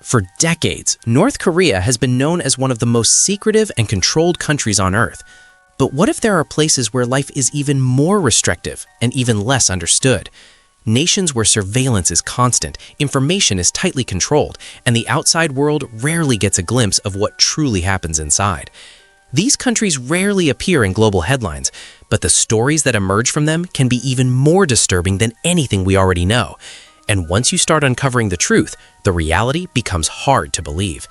For decades, North Korea has been known as one of the most secretive and controlled countries on Earth. But what if there are places where life is even more restrictive and even less understood? Nations where surveillance is constant, information is tightly controlled, and the outside world rarely gets a glimpse of what truly happens inside. These countries rarely appear in global headlines, but the stories that emerge from them can be even more disturbing than anything we already know. And once you start uncovering the truth, the reality becomes hard to believe.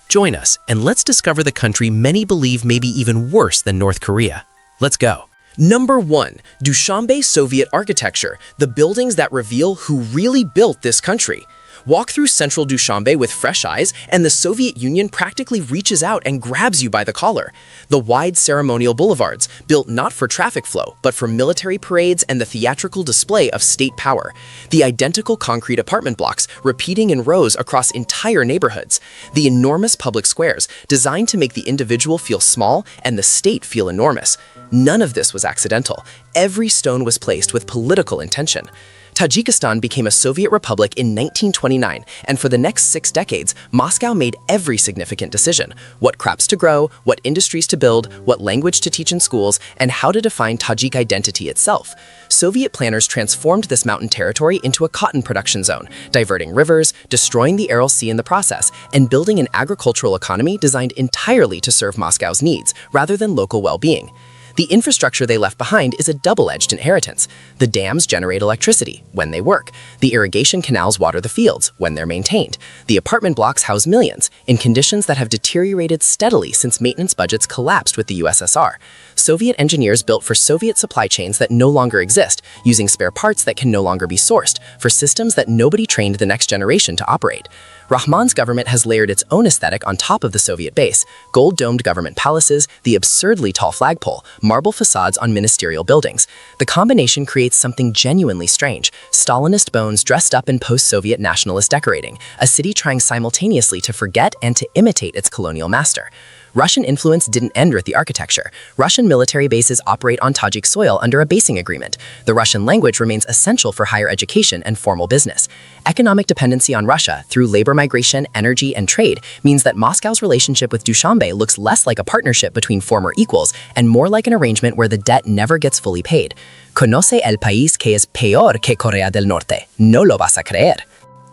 Join us and let's discover the country many believe may be even worse than North Korea. Let's go. Number 1. Dushanbe Soviet architecture, the buildings that reveal who really built this country. Walk through central Dushanbe with fresh eyes, and the Soviet Union practically reaches out and grabs you by the collar. The wide ceremonial boulevards, built not for traffic flow, but for military parades and the theatrical display of state power. The identical concrete apartment blocks, repeating in rows across entire neighborhoods. The enormous public squares, designed to make the individual feel small and the state feel enormous. None of this was accidental. Every stone was placed with political intention. Tajikistan became a Soviet republic in 1929, and for the next 6 decades, Moscow made every significant decision: what crops to grow, what industries to build, what language to teach in schools, and how to define Tajik identity itself. Soviet planners transformed this mountain territory into a cotton production zone, diverting rivers, destroying the Aral Sea in the process, and building an agricultural economy designed entirely to serve Moscow's needs, rather than local well-being. The infrastructure they left behind is a double-edged inheritance. The dams generate electricity when they work. The irrigation canals water the fields when they're maintained. The apartment blocks house millions, in conditions that have deteriorated steadily since maintenance budgets collapsed with the USSR. Soviet engineers built for Soviet supply chains that no longer exist, using spare parts that can no longer be sourced, for systems that nobody trained the next generation to operate. Rahman's government has layered its own aesthetic on top of the Soviet base: gold-domed government palaces, the absurdly tall flagpole, marble facades on ministerial buildings. The combination creates something genuinely strange: Stalinist bones dressed up in post-Soviet nationalist decorating, a city trying simultaneously to forget and to imitate its colonial master. Russian influence didn't end with the architecture. Russian military bases operate on Tajik soil under a basing agreement. The Russian language remains essential for higher education and formal business. Economic dependency on Russia through labor migration, energy, and trade means that Moscow's relationship with Dushanbe looks less like a partnership between former equals and more like an arrangement where the debt never gets fully paid. Conoce el país que es peor que Corea del Norte. No lo vas a creer.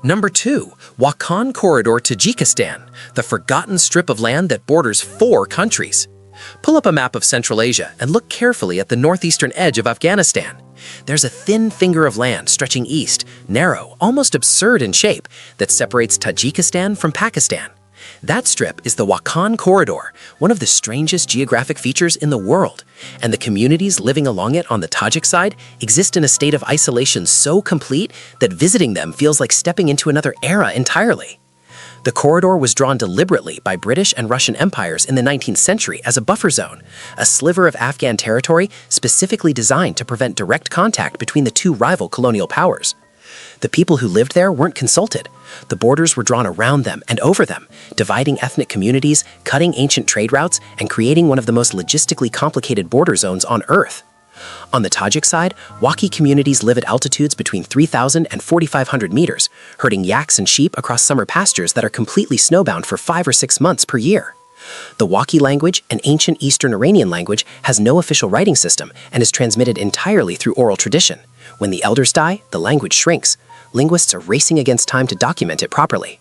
Number 2. Wakhan Corridor, Tajikistan, the forgotten strip of land that borders 4 countries. Pull up a map of Central Asia and look carefully at the northeastern edge of Afghanistan. There's a thin finger of land stretching east, narrow, almost absurd in shape, that separates Tajikistan from Pakistan. That strip is the Wakhan Corridor, one of the strangest geographic features in the world, and the communities living along it on the Tajik side exist in a state of isolation so complete that visiting them feels like stepping into another era entirely. The corridor was drawn deliberately by British and Russian empires in the 19th century as a buffer zone, a sliver of Afghan territory specifically designed to prevent direct contact between the 2 rival colonial powers. The people who lived there weren't consulted. The borders were drawn around them and over them, dividing ethnic communities, cutting ancient trade routes, and creating one of the most logistically complicated border zones on Earth. On the Tajik side, Waki communities live at altitudes between 3,000 and 4,500 meters, herding yaks and sheep across summer pastures that are completely snowbound for 5 or 6 months per year. The Waki language, an ancient Eastern Iranian language, has no official writing system and is transmitted entirely through oral tradition. When the elders die, the language shrinks. Linguists are racing against time to document it properly.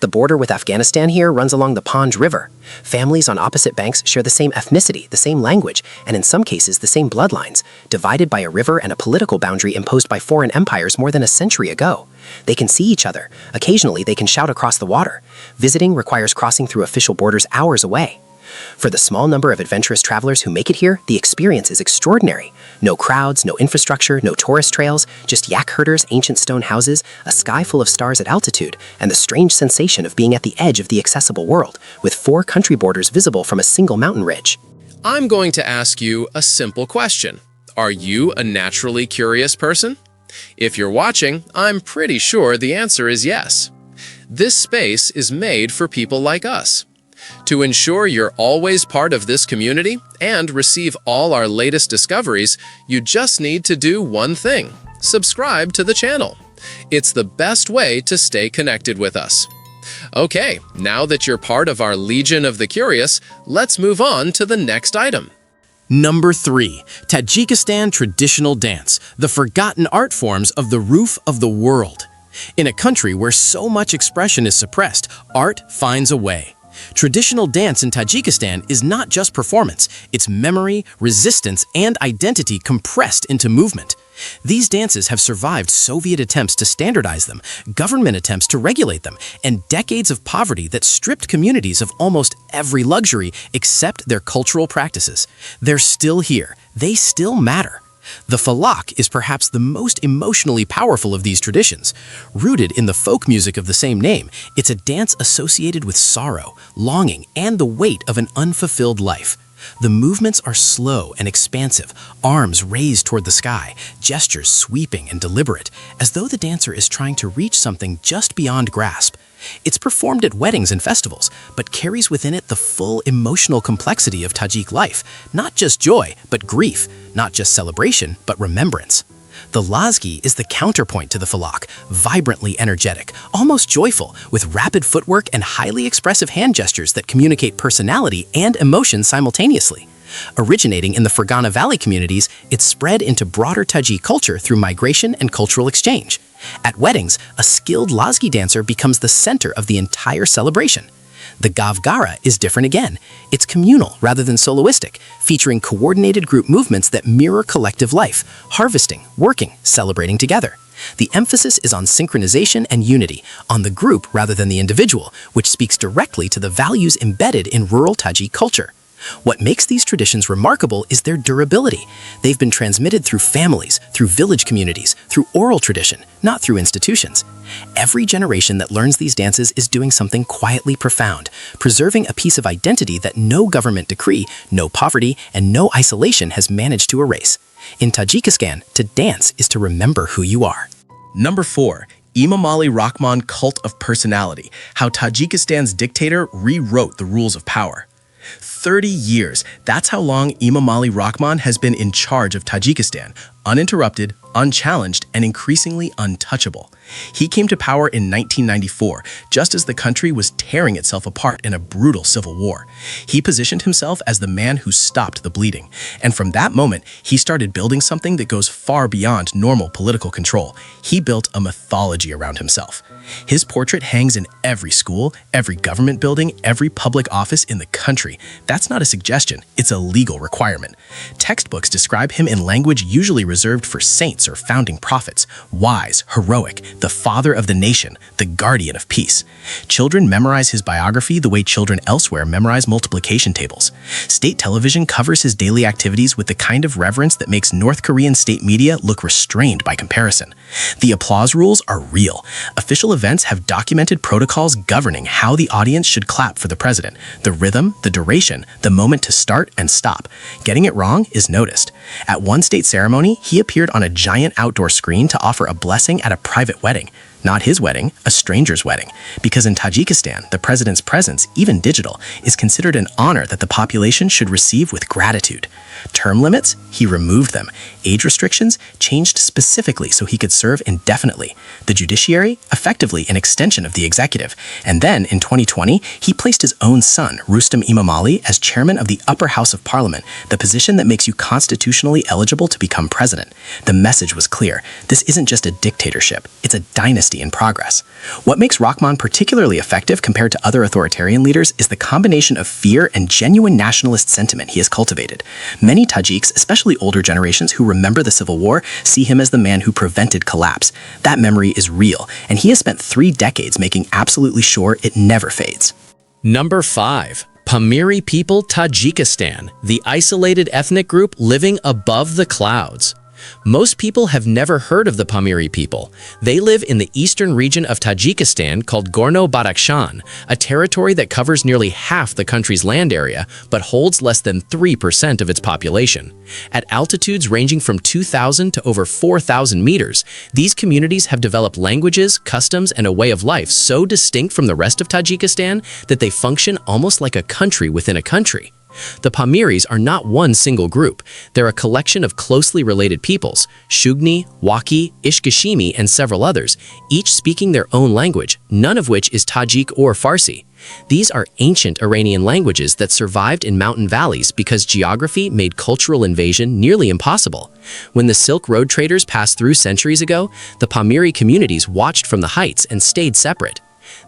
The border with Afghanistan here runs along the Panj River. Families on opposite banks share the same ethnicity, the same language, and in some cases the same bloodlines, divided by a river and a political boundary imposed by foreign empires more than a century ago. They can see each other. Occasionally they can shout across the water. Visiting requires crossing through official borders hours away. For the small number of adventurous travelers who make it here, the experience is extraordinary. No crowds, no infrastructure, no tourist trails, just yak herders, ancient stone houses, a sky full of stars at altitude, and the strange sensation of being at the edge of the accessible world, with 4 country borders visible from a single mountain ridge. I'm going to ask you a simple question. Are you a naturally curious person? If you're watching, I'm pretty sure the answer is yes. This space is made for people like us. To ensure you're always part of this community and receive all our latest discoveries, you just need to do one thing: subscribe to the channel. It's the best way to stay connected with us. Okay, now that you're part of our Legion of the Curious, let's move on to the next item. Number 3. Tajikistan traditional dance, the forgotten art forms of the roof of the world. In a country where so much expression is suppressed, art finds a way. Traditional dance in Tajikistan is not just performance, it's memory, resistance, and identity compressed into movement. These dances have survived Soviet attempts to standardize them, government attempts to regulate them, and decades of poverty that stripped communities of almost every luxury except their cultural practices. They're still here. They still matter. The falak is perhaps the most emotionally powerful of these traditions. Rooted in the folk music of the same name, it's a dance associated with sorrow, longing, and the weight of an unfulfilled life. The movements are slow and expansive, arms raised toward the sky, gestures sweeping and deliberate, as though the dancer is trying to reach something just beyond grasp. It's performed at weddings and festivals, but carries within it the full emotional complexity of Tajik life, not just joy, but grief, not just celebration, but remembrance. The lazgi is the counterpoint to the falak, vibrantly energetic, almost joyful, with rapid footwork and highly expressive hand gestures that communicate personality and emotion simultaneously. Originating in the Fergana Valley communities, it's spread into broader Tajik culture through migration and cultural exchange. At weddings, a skilled lazgi dancer becomes the center of the entire celebration. The Gavgara is different again. It's communal rather than soloistic, featuring coordinated group movements that mirror collective life, harvesting, working, celebrating together. The emphasis is on synchronization and unity, on the group rather than the individual, which speaks directly to the values embedded in rural Tajik culture. What makes these traditions remarkable is their durability. They've been transmitted through families, through village communities, through oral tradition, not through institutions. Every generation that learns these dances is doing something quietly profound, preserving a piece of identity that no government decree, no poverty, and no isolation has managed to erase. In Tajikistan, to dance is to remember who you are. Number 4. Imamali Rahman Cult of Personality, how Tajikistan's dictator rewrote the rules of power. 30 years, that's how long Imamali Rahman has been in charge of Tajikistan, uninterrupted, unchallenged, and increasingly untouchable. He came to power in 1994, just as the country was tearing itself apart in a brutal civil war. He positioned himself as the man who stopped the bleeding, and from that moment, he started building something that goes far beyond normal political control. He built a mythology around himself. His portrait hangs in every school, every government building, every public office in the country. That's not a suggestion, it's a legal requirement. Textbooks describe him in language usually reserved for saints or founding prophets, wise, heroic, the father of the nation, the guardian of peace. Children memorize his biography the way children elsewhere memorize multiplication tables. State television covers his daily activities with the kind of reverence that makes North Korean state media look restrained by comparison. The applause rules are real. Official events have documented protocols governing how the audience should clap for the president, the rhythm, the duration, the moment to start and stop. Getting it wrong is noticed. At one state ceremony, he appeared on a giant outdoor screen to offer a blessing at a private wedding. Not his wedding, a stranger's wedding. Because in Tajikistan, the president's presence, even digital, is considered an honor that the population should receive with gratitude. Term limits? He removed them. Age restrictions? Changed specifically so he could serve indefinitely. The judiciary? Effectively an extension of the executive. And then, in 2020, he placed his own son, Rustam Imamali, as chairman of the upper house of parliament, the position that makes you constitutionally eligible to become president. The message was clear. This isn't just a dictatorship. It's a dynasty in progress. What makes Rahman particularly effective compared to other authoritarian leaders is the combination of fear and genuine nationalist sentiment he has cultivated. Many Tajiks, especially older generations who remember the Civil War, see him as the man who prevented collapse. That memory is real, and he has spent 3 decades making absolutely sure it never fades. Number 5. Pamiri people Tajikistan, the isolated ethnic group living above the clouds. Most people have never heard of the Pamiri people. They live in the eastern region of Tajikistan called Gorno-Badakhshan, a territory that covers nearly half the country's land area but holds less than 3% of its population. At altitudes ranging from 2,000 to over 4,000 meters, these communities have developed languages, customs, and a way of life so distinct from the rest of Tajikistan that they function almost like a country within a country. The Pamiris are not one single group. They're a collection of closely related peoples, Shugni, Waki, Ishkashimi, and several others, each speaking their own language, none of which is Tajik or Farsi. These are ancient Iranian languages that survived in mountain valleys because geography made cultural invasion nearly impossible. When the Silk Road traders passed through centuries ago, the Pamiri communities watched from the heights and stayed separate.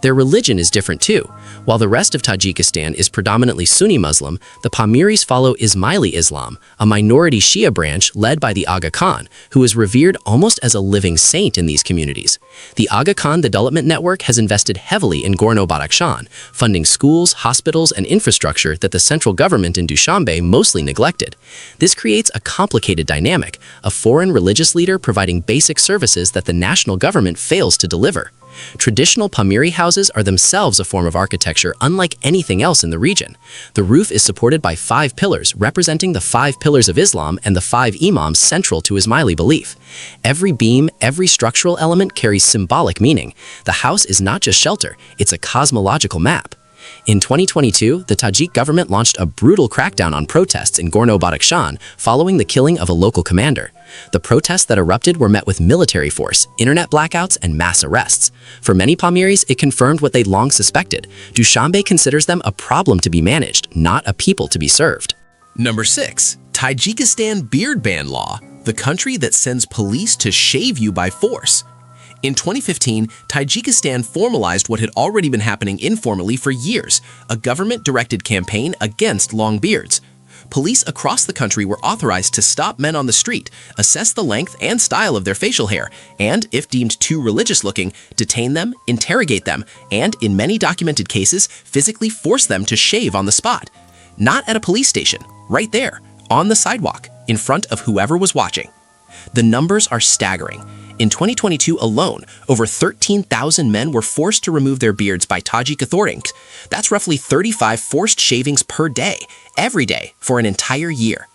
Their religion is different too. While the rest of Tajikistan is predominantly Sunni Muslim, the Pamiris follow Ismaili Islam, a minority Shia branch led by the Aga Khan, who is revered almost as a living saint in these communities. The Aga Khan Development Network has invested heavily in Gorno-Badakhshan, funding schools, hospitals, and infrastructure that the central government in Dushanbe mostly neglected. This creates a complicated dynamic, a foreign religious leader providing basic services that the national government fails to deliver. Traditional Pamiri houses are themselves a form of architecture unlike anything else in the region. The roof is supported by 5 pillars representing the 5 pillars of Islam and the 5 imams central to Ismaili belief. Every beam, every structural element carries symbolic meaning. The house is not just shelter, it's a cosmological map. In 2022, the Tajik government launched a brutal crackdown on protests in Gorno-Badakhshan following the killing of a local commander. The protests that erupted were met with military force, internet blackouts, and mass arrests. For many Pamiris, it confirmed what they'd long suspected. Dushanbe considers them a problem to be managed, not a people to be served. Number 6. Tajikistan Beard Ban Law, the country that sends police to shave you by force. In 2015, Tajikistan formalized what had already been happening informally for years, a government-directed campaign against long beards. Police across the country were authorized to stop men on the street, assess the length and style of their facial hair, and, if deemed too religious-looking, detain them, interrogate them, and, in many documented cases, physically force them to shave on the spot. Not at a police station, right there, on the sidewalk, in front of whoever was watching. The numbers are staggering. In 2022 alone, over 13,000 men were forced to remove their beards by Tajik authorities. That's roughly 35 forced shavings per day, every day, for an entire year.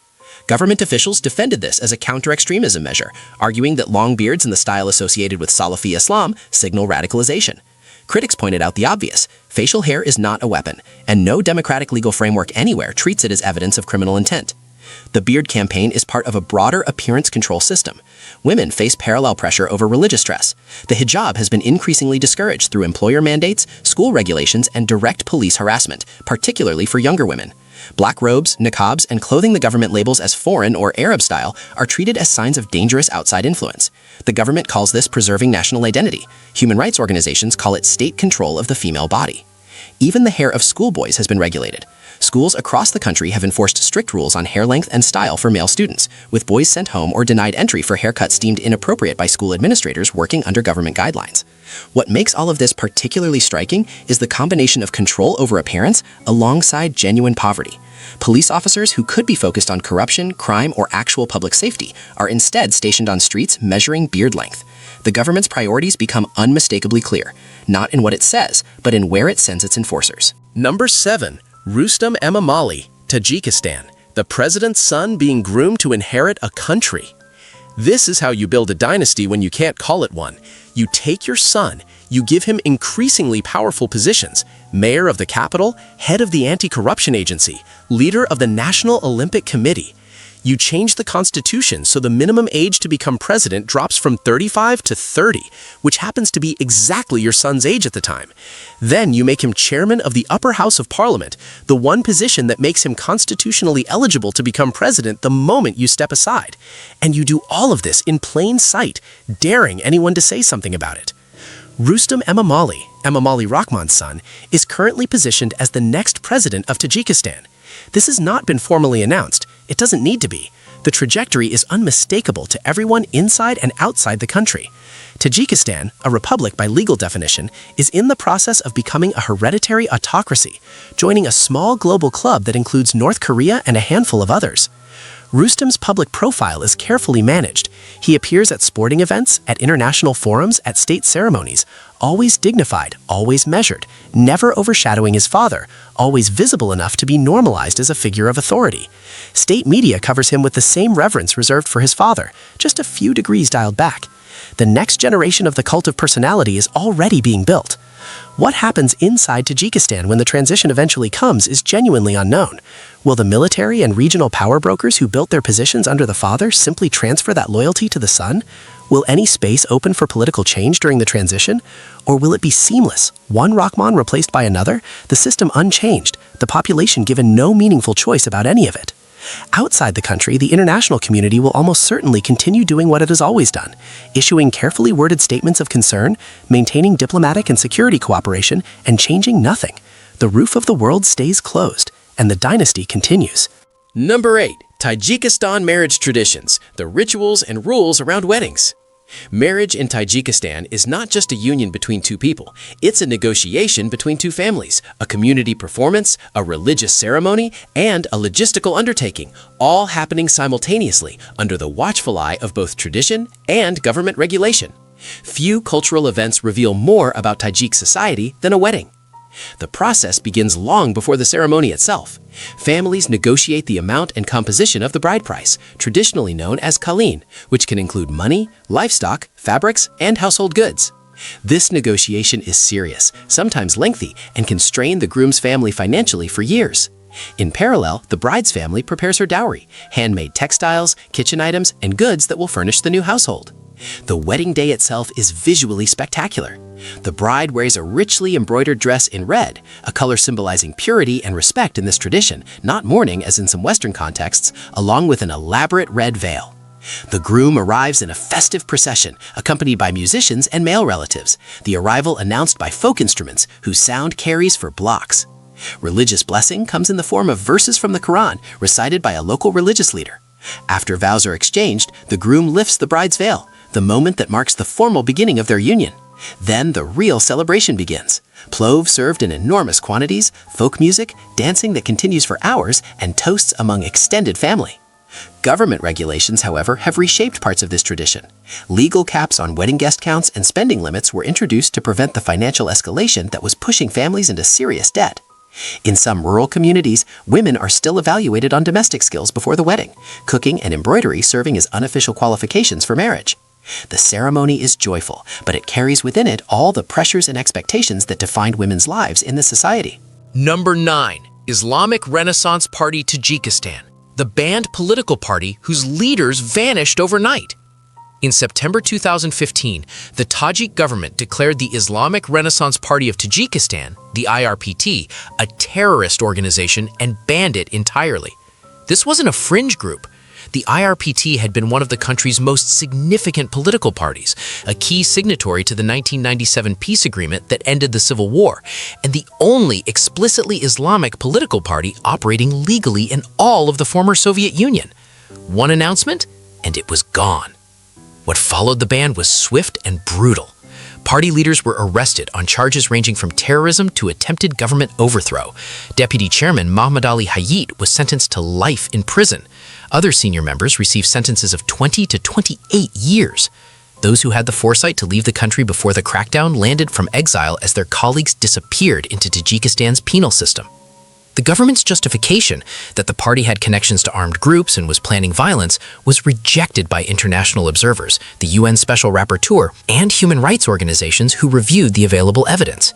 Government officials defended this as a counter-extremism measure, arguing that long beards and the style associated with Salafi Islam signal radicalization. Critics pointed out the obvious. Facial hair is not a weapon, and no democratic legal framework anywhere treats it as evidence of criminal intent. The beard campaign is part of a broader appearance control system. Women face parallel pressure over religious dress. The hijab has been increasingly discouraged through employer mandates, school regulations, and direct police harassment, particularly for younger women. Black robes, niqabs, and clothing the government labels as foreign or Arab style are treated as signs of dangerous outside influence. The government calls this preserving national identity. Human rights organizations call it state control of the female body. Even the hair of schoolboys has been regulated. Schools across the country have enforced strict rules on hair length and style for male students, with boys sent home or denied entry for haircuts deemed inappropriate by school administrators working under government guidelines. What makes all of this particularly striking is the combination of control over appearance alongside genuine poverty. Police officers who could be focused on corruption, crime, or actual public safety are instead stationed on streets measuring beard length. The government's priorities become unmistakably clear, not in what it says, but in where it sends its enforcers. Number 7. Rustam Emomali, Tajikistan, the president's son being groomed to inherit a country. This is how you build a dynasty when you can't call it one. You take your son, you give him increasingly powerful positions, mayor of the capital, head of the anti-corruption agency, leader of the National Olympic Committee. You change the constitution so the minimum age to become president drops from 35 to 30, which happens to be exactly your son's age at the time. Then you make him chairman of the upper house of parliament, the one position that makes him constitutionally eligible to become president the moment you step aside. And you do all of this in plain sight, daring anyone to say something about it. Rustam Emomali, Emomali Rahman's son, is currently positioned as the next president of Tajikistan. This has not been formally announced. It doesn't need to be. The trajectory is unmistakable to everyone inside and outside the country. Tajikistan, a republic by legal definition, is in the process of becoming a hereditary autocracy, joining a small global club that includes North Korea and a handful of others. Rustam's public profile is carefully managed. He appears at sporting events, at international forums, at state ceremonies, always dignified, always measured, never overshadowing his father, always visible enough to be normalized as a figure of authority. State media covers him with the same reverence reserved for his father, just a few degrees dialed back. The next generation of the cult of personality is already being built. What happens inside Tajikistan when the transition eventually comes is genuinely unknown. Will the military and regional power brokers who built their positions under the father simply transfer that loyalty to the son? Will any space open for political change during the transition? Or will it be seamless, one Rahman replaced by another, the system unchanged, the population given no meaningful choice about any of it? Outside the country, the international community will almost certainly continue doing what it has always done, issuing carefully worded statements of concern, maintaining diplomatic and security cooperation, and changing nothing. The roof of the world stays closed, and the dynasty continues. Number 8. Tajikistan marriage traditions, the rituals and rules around weddings. Marriage in Tajikistan is not just a union between two people, it's a negotiation between two families, a community performance, a religious ceremony, and a logistical undertaking, all happening simultaneously under the watchful eye of both tradition and government regulation. Few cultural events reveal more about Tajik society than a wedding. The process begins long before the ceremony itself. Families negotiate the amount and composition of the bride price, traditionally known as kalin, which can include money, livestock, fabrics, and household goods. This negotiation is serious, sometimes lengthy, and can strain the groom's family financially for years. In parallel, the bride's family prepares her dowry, handmade textiles, kitchen items, and goods that will furnish the new household. The wedding day itself is visually spectacular. The bride wears a richly embroidered dress in red, a color symbolizing purity and respect in this tradition, not mourning as in some Western contexts, along with an elaborate red veil. The groom arrives in a festive procession, accompanied by musicians and male relatives, the arrival announced by folk instruments whose sound carries for blocks. Religious blessing comes in the form of verses from the Quran, recited by a local religious leader. After vows are exchanged, the groom lifts the bride's veil, the moment that marks the formal beginning of their union. Then the real celebration begins. Plov served in enormous quantities, folk music, dancing that continues for hours, and toasts among extended family. Government regulations, however, have reshaped parts of this tradition. Legal caps on wedding guest counts and spending limits were introduced to prevent the financial escalation that was pushing families into serious debt. In some rural communities, women are still evaluated on domestic skills before the wedding, cooking and embroidery serving as unofficial qualifications for marriage. The ceremony is joyful, but it carries within it all the pressures and expectations that defined women's lives in this society. Number 9. Islamic Renaissance Party Tajikistan, the banned political party whose leaders vanished overnight. In September 2015, the Tajik government declared the Islamic Renaissance Party of Tajikistan, the IRPT, a terrorist organization and banned it entirely. This wasn't a fringe group. The IRPT had been one of the country's most significant political parties, a key signatory to the 1997 peace agreement that ended the Civil War, and the only explicitly Islamic political party operating legally in all of the former Soviet Union. One announcement, and it was gone. What followed the ban was swift and brutal. Party leaders were arrested on charges ranging from terrorism to attempted government overthrow. Deputy Chairman Mohammad Ali Hayat was sentenced to life in prison. Other senior members received sentences of 20 to 28 years. Those who had the foresight to leave the country before the crackdown landed from exile as their colleagues disappeared into Tajikistan's penal system. The government's justification that the party had connections to armed groups and was planning violence was rejected by international observers, the UN Special Rapporteur, and human rights organizations who reviewed the available evidence.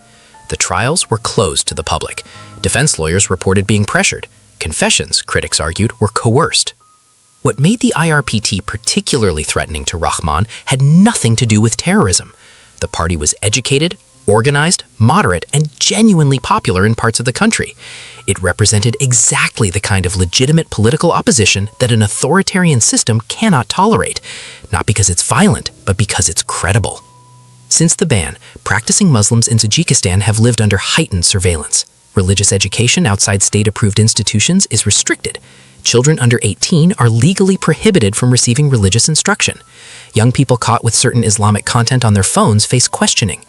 The trials were closed to the public. Defense lawyers reported being pressured. Confessions, critics argued, were coerced. What made the IRPT particularly threatening to Rahman had nothing to do with terrorism. The party was educated, organized, moderate, and genuinely popular in parts of the country. It represented exactly the kind of legitimate political opposition that an authoritarian system cannot tolerate, not because it's violent, but because it's credible. Since the ban, practicing Muslims in Tajikistan have lived under heightened surveillance. Religious education outside state-approved institutions is restricted. Children under 18 are legally prohibited from receiving religious instruction. Young people caught with certain Islamic content on their phones face questioning.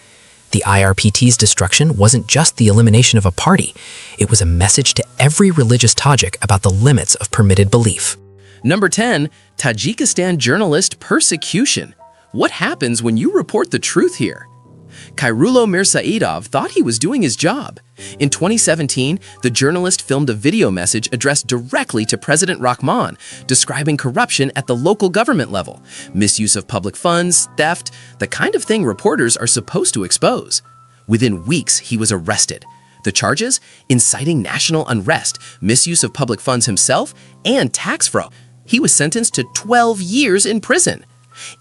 The IRPT's destruction wasn't just the elimination of a party. It was a message to every religious Tajik about the limits of permitted belief. Number 10. Tajikistan journalist persecution. What happens when you report the truth here? Khairulo Mirsaidov thought he was doing his job. In 2017, the journalist filmed a video message addressed directly to President Rahman, describing corruption at the local government level, misuse of public funds, theft, the kind of thing reporters are supposed to expose. Within weeks, he was arrested. The charges? Inciting national unrest, misuse of public funds himself, and tax fraud. He was sentenced to 12 years in prison.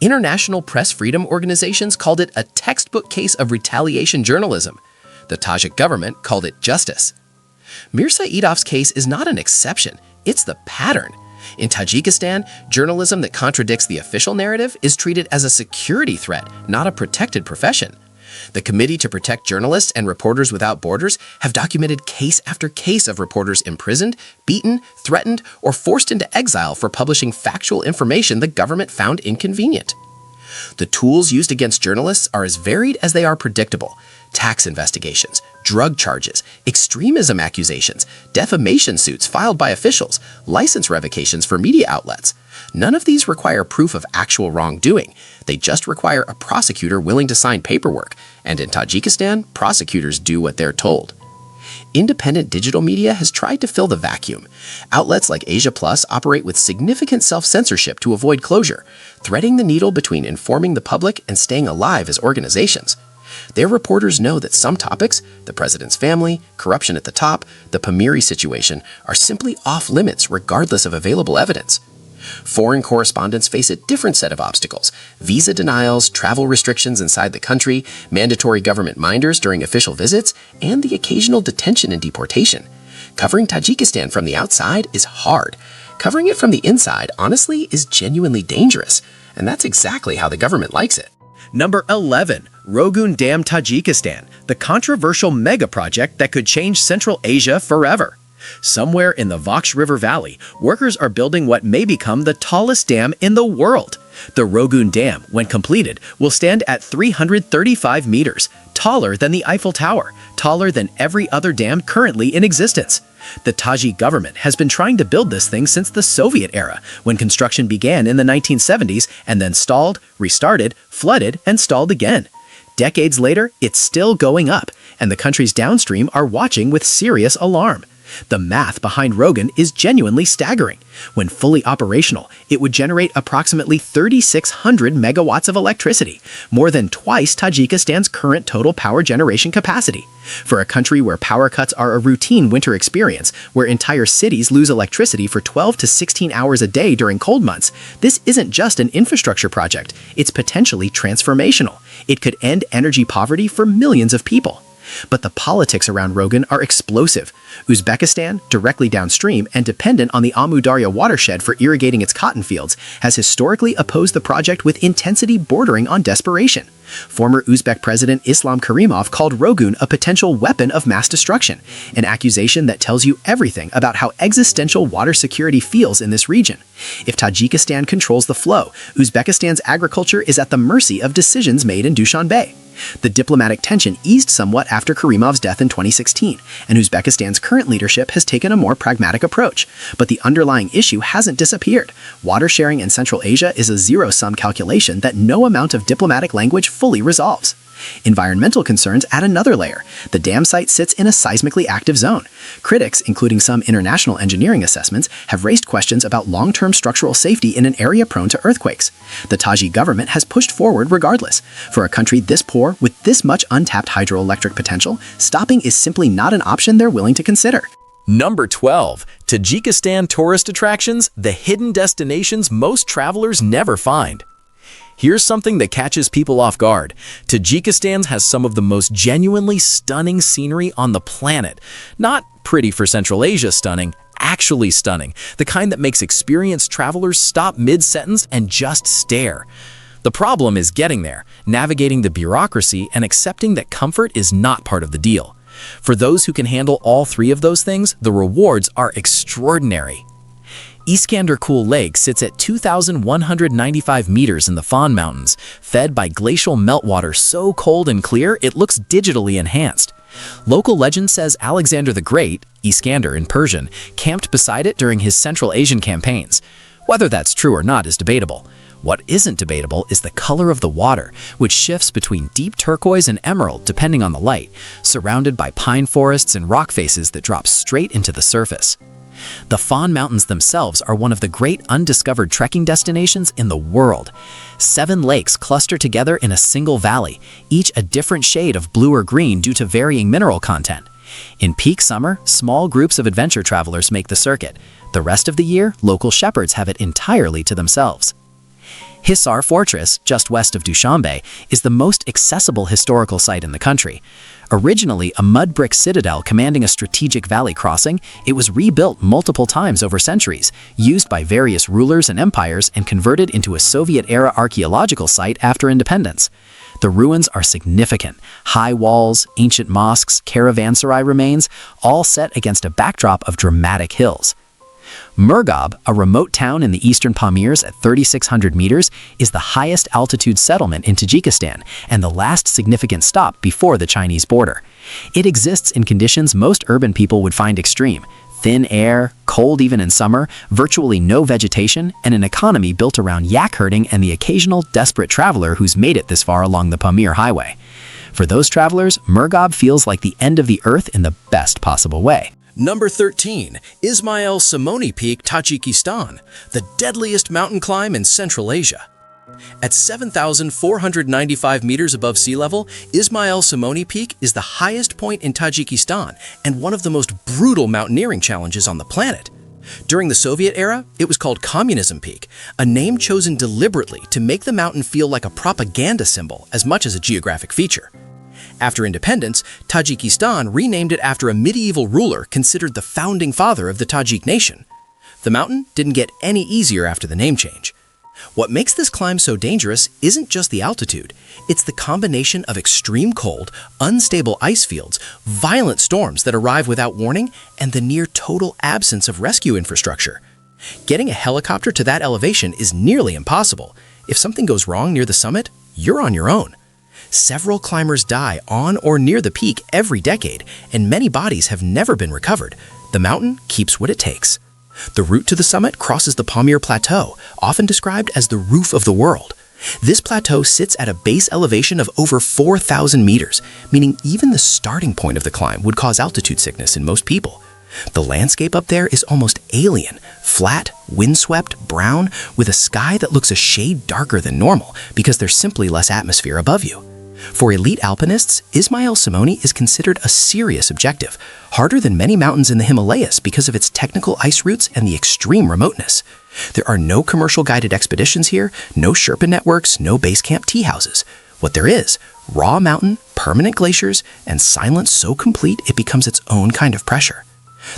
International press freedom organizations called it a textbook case of retaliation journalism. The Tajik government called it justice. Mir Saidov's case is not an exception, it's the pattern. In Tajikistan, journalism that contradicts the official narrative is treated as a security threat, not a protected profession. The Committee to Protect Journalists and Reporters Without Borders have documented case after case of reporters imprisoned, beaten, threatened, or forced into exile for publishing factual information the government found inconvenient. The tools used against journalists are as varied as they are predictable. Tax investigations, drug charges, extremism accusations, defamation suits filed by officials, license revocations for media outlets. None of these require proof of actual wrongdoing. They just require a prosecutor willing to sign paperwork. And in Tajikistan, prosecutors do what they're told. Independent digital media has tried to fill the vacuum. Outlets like Asia Plus operate with significant self-censorship to avoid closure, threading the needle between informing the public and staying alive as organizations. Their reporters know that some topics, the president's family, corruption at the top, the Pamiri situation, are simply off limits regardless of available evidence. Foreign correspondents face a different set of obstacles: visa denials, travel restrictions inside the country, mandatory government minders during official visits, and the occasional detention and deportation. Covering Tajikistan from the outside is hard. Covering it from the inside, honestly, is genuinely dangerous. And that's exactly how the government likes it. Number 11. Rogun Dam, Tajikistan, the controversial mega project that could change Central Asia forever. Somewhere in the Vaksh River Valley, workers are building what may become the tallest dam in the world. The Rogun Dam, when completed, will stand at 335 meters, taller than the Eiffel Tower, taller than every other dam currently in existence. The Tajik government has been trying to build this thing since the Soviet era, when construction began in the 1970s and then stalled, restarted, flooded, and stalled again. Decades later, it's still going up, and the countries downstream are watching with serious alarm. The math behind Rogun is genuinely staggering. When fully operational, it would generate approximately 3,600 megawatts of electricity, more than twice Tajikistan's current total power generation capacity. For a country where power cuts are a routine winter experience, where entire cities lose electricity for 12 to 16 hours a day during cold months, this isn't just an infrastructure project, it's potentially transformational. It could end energy poverty for millions of people. But the politics around Rogun are explosive. Uzbekistan, directly downstream and dependent on the Amu Darya watershed for irrigating its cotton fields, has historically opposed the project with intensity bordering on desperation. Former Uzbek President Islam Karimov called Rogun a potential weapon of mass destruction, an accusation that tells you everything about how existential water security feels in this region. If Tajikistan controls the flow, Uzbekistan's agriculture is at the mercy of decisions made in Dushanbe. The diplomatic tension eased somewhat after Karimov's death in 2016, and Uzbekistan's current leadership has taken a more pragmatic approach. But the underlying issue hasn't disappeared. Water sharing in Central Asia is a zero-sum calculation that no amount of diplomatic language fully resolves. Environmental concerns add another layer. The dam site sits in a seismically active zone. Critics, including some international engineering assessments, have raised questions about long-term structural safety in an area prone to earthquakes. The Tajik government has pushed forward regardless. For a country this poor, with this much untapped hydroelectric potential, stopping is simply not an option they're willing to consider. Number 12. Tajikistan tourist attractions, the hidden destinations most travelers never find. Here's something that catches people off guard. Tajikistan has some of the most genuinely stunning scenery on the planet. Not pretty for Central Asia stunning, actually stunning. The kind that makes experienced travelers stop mid-sentence and just stare. The problem is getting there, navigating the bureaucracy, and accepting that comfort is not part of the deal. For those who can handle all three of those things, the rewards are extraordinary. Iskanderkul Lake sits at 2,195 meters in the Fan Mountains, fed by glacial meltwater so cold and clear it looks digitally enhanced. Local legend says Alexander the Great, Iskander in Persian, camped beside it during his Central Asian campaigns. Whether that's true or not is debatable. What isn't debatable is the color of the water, which shifts between deep turquoise and emerald depending on the light, surrounded by pine forests and rock faces that drop straight into the surface. The Fan Mountains themselves are one of the great undiscovered trekking destinations in the world. 7 lakes cluster together in a single valley, each a different shade of blue or green due to varying mineral content. In peak summer, small groups of adventure travelers make the circuit. The rest of the year, local shepherds have it entirely to themselves. Hisar Fortress, just west of Dushanbe, is the most accessible historical site in the country. Originally a mud brick citadel commanding a strategic valley crossing, it was rebuilt multiple times over centuries, used by various rulers and empires, and converted into a Soviet-era archaeological site after independence. The ruins are significant. High walls, ancient mosques, caravanserai remains, all set against a backdrop of dramatic hills. Murghab, a remote town in the eastern Pamirs at 3,600 meters, is the highest altitude settlement in Tajikistan and the last significant stop before the Chinese border. It exists in conditions most urban people would find extreme: thin air, cold even in summer, virtually no vegetation, and an economy built around yak herding and the occasional desperate traveler who's made it this far along the Pamir Highway. For those travelers, Murghab feels like the end of the earth in the best possible way. Number 13, Ismail Samoni Peak, Tajikistan, the deadliest mountain climb in Central Asia. At 7,495 meters above sea level, Ismail Samoni Peak is the highest point in Tajikistan and one of the most brutal mountaineering challenges on the planet. During the Soviet era, it was called Communism Peak, a name chosen deliberately to make the mountain feel like a propaganda symbol as much as a geographic feature. After independence, Tajikistan renamed it after a medieval ruler considered the founding father of the Tajik nation. The mountain didn't get any easier after the name change. What makes this climb so dangerous isn't just the altitude, it's the combination of extreme cold, unstable ice fields, violent storms that arrive without warning, and the near total absence of rescue infrastructure. Getting a helicopter to that elevation is nearly impossible. If something goes wrong near the summit, you're on your own. Several climbers die on or near the peak every decade, and many bodies have never been recovered. The mountain keeps what it takes. The route to the summit crosses the Pamir Plateau, often described as the roof of the world. This plateau sits at a base elevation of over 4,000 meters, meaning even the starting point of the climb would cause altitude sickness in most people. The landscape up there is almost alien, flat, windswept, brown, with a sky that looks a shade darker than normal because there's simply less atmosphere above you. For elite alpinists, Ismail Samoni is considered a serious objective, harder than many mountains in the Himalayas because of its technical ice routes and the extreme remoteness. There are no commercial guided expeditions here, no Sherpa networks, no base camp tea houses. What there is, raw mountain, permanent glaciers, and silence so complete it becomes its own kind of pressure.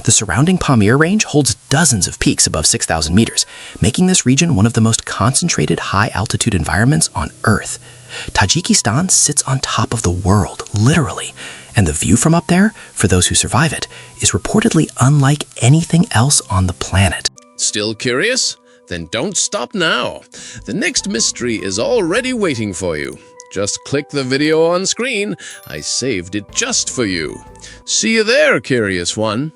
The surrounding Pamir range holds dozens of peaks above 6,000 meters, making this region one of the most concentrated high-altitude environments on Earth. Tajikistan sits on top of the world, literally, and the view from up there, for those who survive it, is reportedly unlike anything else on the planet. Still curious? Then don't stop now. The next mystery is already waiting for you. Just click the video on screen. I saved it just for you. See you there, curious one.